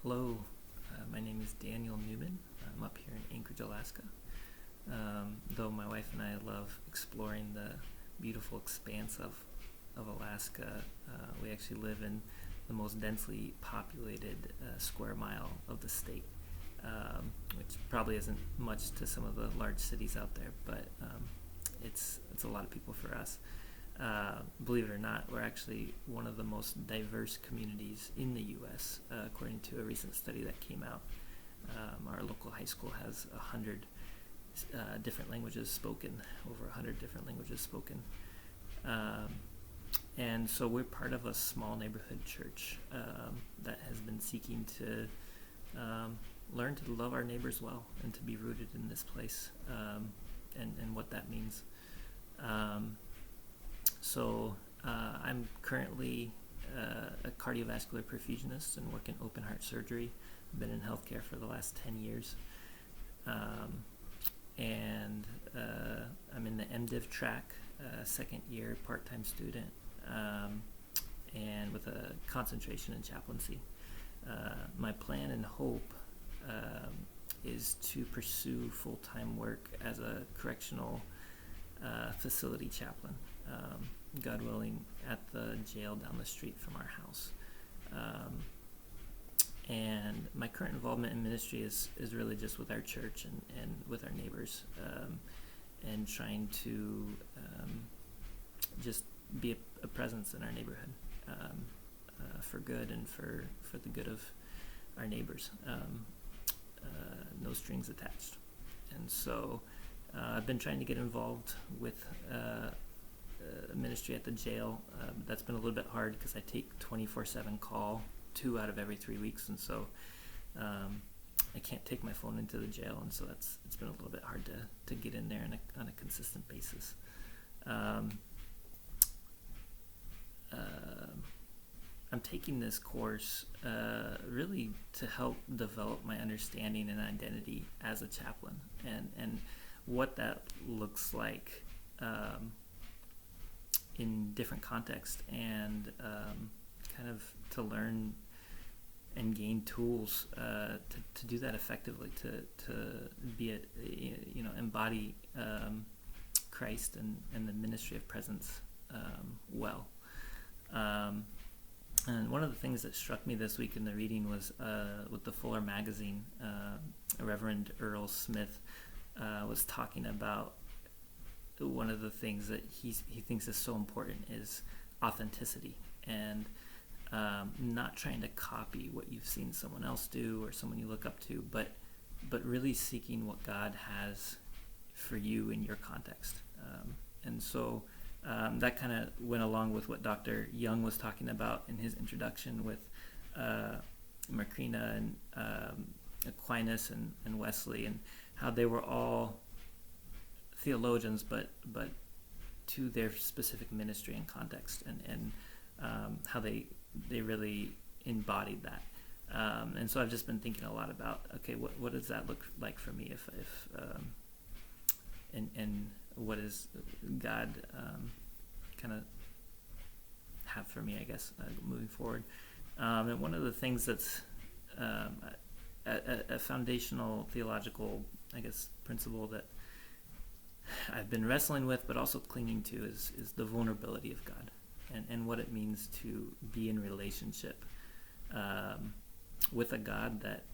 Hello, my name is Daniel Neuman. I'm up here in Anchorage, Alaska. Though my wife and I love exploring the beautiful expanse of Alaska, we actually live in the most densely populated square mile of the state, which probably isn't much to some of the large cities out there, but it's a lot of people for us. Believe it or not, we're actually one of the most diverse communities in the U.S., according to a recent study that came out. Our local high school has 100 different languages spoken, over 100 different languages spoken. And so we're part of a small neighborhood church that has been seeking to learn to love our neighbors well and to be rooted in this place, and what that means. I'm currently a cardiovascular perfusionist and work in open heart surgery. I've been in healthcare for the last 10 years. And I'm in the MDiv track, second year part-time student, and with a concentration in chaplaincy. My plan and hope is to pursue full-time work as a correctional facility chaplain, God willing, at the jail down the street from our house. And my current involvement in ministry is really just with our church and with our neighbors, and trying to just be a presence in our neighborhood, for good and for the good of our neighbors, no strings attached. And so I've been trying to get involved with ministry at the jail. That's been a little bit hard because I take 24/7 call 2 out of every 3 weeks, and so I can't take my phone into the jail, and so it's been a little bit hard to get in there on a consistent basis. I'm taking this course really to help develop my understanding and identity as a chaplain, and what that looks like in different contexts, and kind of to learn and gain tools to do that effectively, to be embody Christ and the ministry of presence well. And one of the things that struck me this week in the reading was with the Fuller magazine, Reverend Earl Smith was talking about one of the things that he thinks is so important is authenticity, and not trying to copy what you've seen someone else do or someone you look up to, but really seeking what God has for you in your context. And so that kind of went along with what Dr. Young was talking about in his introduction with Macrina and Aquinas and Wesley, and how they were all theologians, but to their specific ministry and context, and how they really embodied that. And so I've just been thinking a lot about, okay, what does that look like for me if and what does God kind of have for me, I guess, moving forward. And one of the things that's a foundational theological, I guess, principle that I've been wrestling with, but also clinging to, is the vulnerability of God, and what it means to be in relationship with a God that